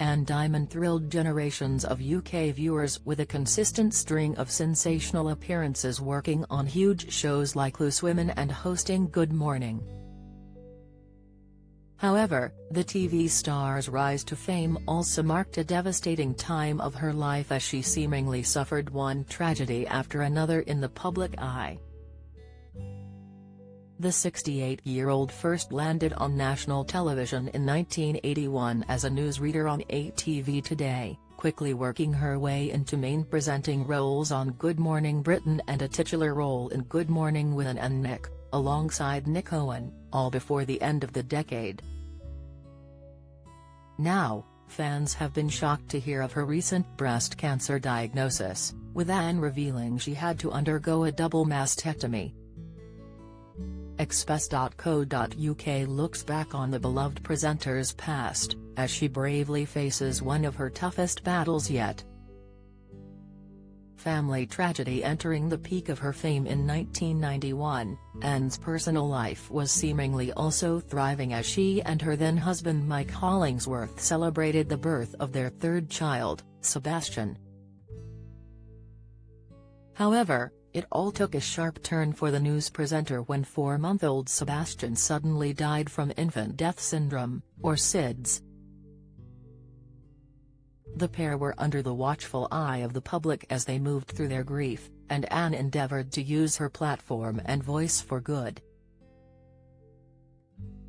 Anne Diamond thrilled generations of UK viewers with a consistent string of sensational appearances working on huge shows like Loose Women and hosting Good Morning. However, the TV star's rise to fame also marked a devastating time of her life as she seemingly suffered one tragedy after another in the public eye. The 68-year-old first landed on national television in 1981 as a newsreader on ATV Today, quickly working her way into main presenting roles on Good Morning Britain and a titular role in Good Morning with Anne and Nick, alongside Nick Owen, all before the end of the decade. Now, fans have been shocked to hear of her recent breast cancer diagnosis, with Anne revealing she had to undergo a double mastectomy. Express.co.uk looks back on the beloved presenter's past, as she bravely faces one of her toughest battles yet. Family tragedy entering the peak of her fame in 1991, Anne's personal life was seemingly also thriving as she and her then-husband Mike Hollingsworth celebrated the birth of their third child, Sebastian. However, it all took a sharp turn for the news presenter when 4-month-old Sebastian suddenly died from infant death syndrome, or SIDS. The pair were under the watchful eye of the public as they moved through their grief, and Anne endeavoured to use her platform and voice for good.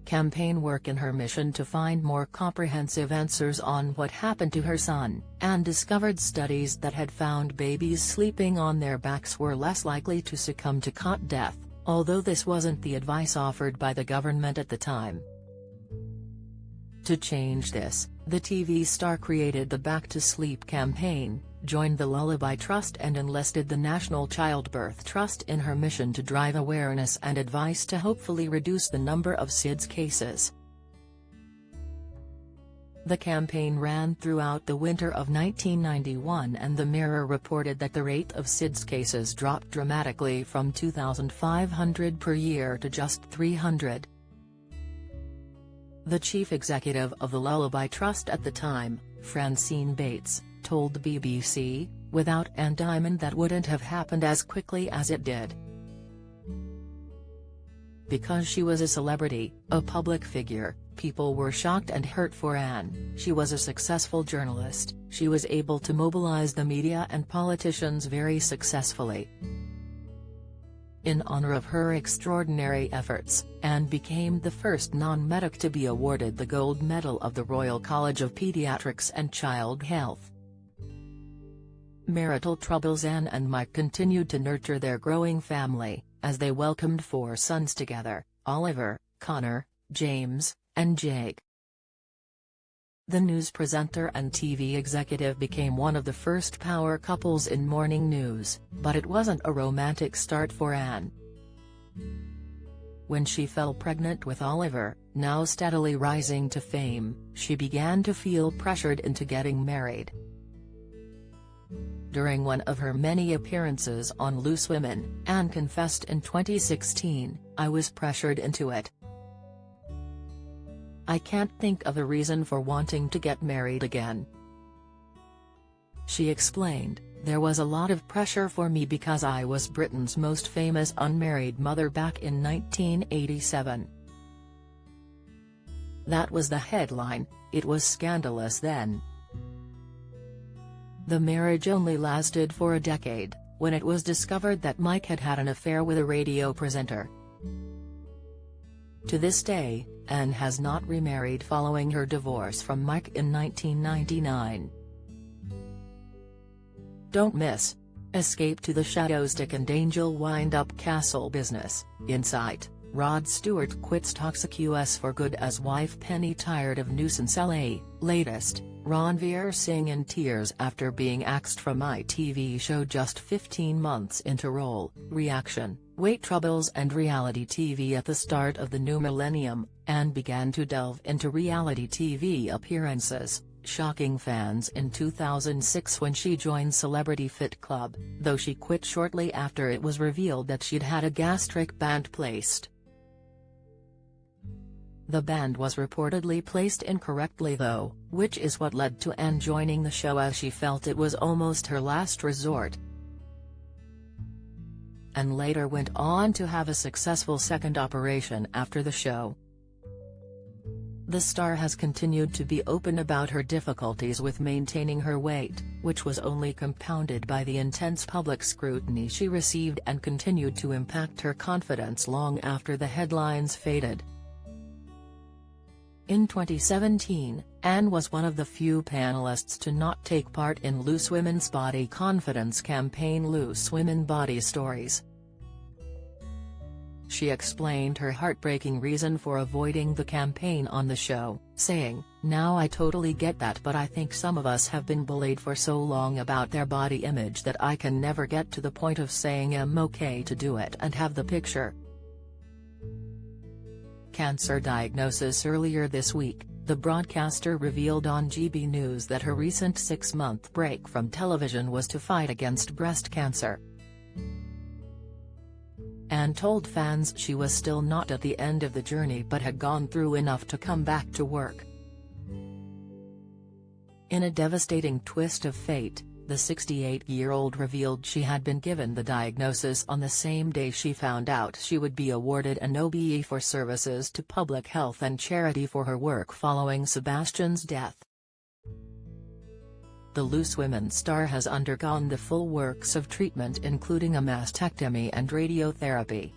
Campaign work in her mission to find more comprehensive answers on what happened to her son, Anne discovered studies that had found babies sleeping on their backs were less likely to succumb to cot death, although this wasn't the advice offered by the government at the time. To change this, the TV star created the Back to Sleep campaign, joined the Lullaby Trust and enlisted the National Childbirth Trust in her mission to drive awareness and advice to hopefully reduce the number of SIDS cases. The campaign ran throughout the winter of 1991 and the Mirror reported that the rate of SIDS cases dropped dramatically from 2,500 per year to just 300. The chief executive of the Lullaby Trust at the time, Francine Bates, told the BBC, "Without Anne Diamond that wouldn't have happened as quickly as it did. Because she was a celebrity, a public figure, people were shocked and hurt for Anne. She was a successful journalist, she was able to mobilize the media and politicians very successfully." In honor of her extraordinary efforts, Anne became the first non-medic to be awarded the Gold Medal of the Royal College of Paediatrics and Child Health. Marital troubles. Anne and Mike continued to nurture their growing family, as they welcomed 4 sons together, Oliver, Connor, James, and Jake. The news presenter and TV executive became one of the first power couples in morning news, but it wasn't a romantic start for Anne. When she fell pregnant with Oliver, now steadily rising to fame, she began to feel pressured into getting married. During one of her many appearances on Loose Women, Anne confessed in 2016, "I was pressured into it. I can't think of a reason for wanting to get married again." She explained, "There was a lot of pressure for me because I was Britain's most famous unmarried mother back in 1987. That was the headline, it was scandalous then." The marriage only lasted for a decade, when it was discovered that Mike had had an affair with a radio presenter. To this day, Anne has not remarried following her divorce from Mike in 1999. Don't miss. Escape to the Shadows. Dick and Angel wind up castle business. Insight, Rod Stewart quits Toxic US for good as wife Penny tired of nuisance LA. Latest, Ranveer Singh in tears after being axed from ITV show just 15 months into role. Reaction, weight troubles and reality TV. At the start of the new millennium, Anne began to delve into reality TV appearances, shocking fans in 2006 when she joined Celebrity Fit Club, though she quit shortly after it was revealed that she'd had a gastric band placed. The band was reportedly placed incorrectly though, which is what led to Anne joining the show as she felt it was almost her last resort. And later went on to have a successful second operation after the show. The star has continued to be open about her difficulties with maintaining her weight, which was only compounded by the intense public scrutiny she received and continued to impact her confidence long after the headlines faded. In 2017, Anne was one of the few panelists to not take part in Loose Women's body confidence campaign Loose Women Body Stories. She explained her heartbreaking reason for avoiding the campaign on the show, saying, "Now I totally get that, but I think some of us have been bullied for so long about their body image that I can never get to the point of saying I'm okay to do it and have the picture." Cancer diagnosis. Earlier this week, the broadcaster revealed on GB News that her recent 6-month break from television was to fight against breast cancer. Anne told fans she was still not at the end of the journey but had gone through enough to come back to work. In a devastating twist of fate, the 68-year-old revealed she had been given the diagnosis on the same day she found out she would be awarded an OBE for services to public health and charity for her work following Sebastian's death. The Loose Women star has undergone the full works of treatment including a mastectomy and radiotherapy.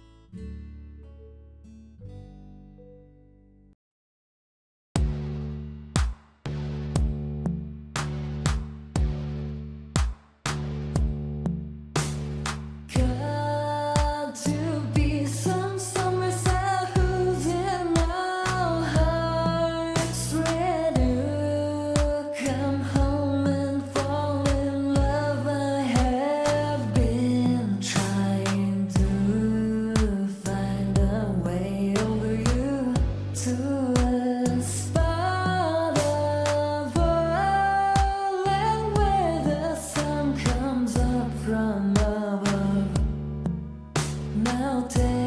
From above, now take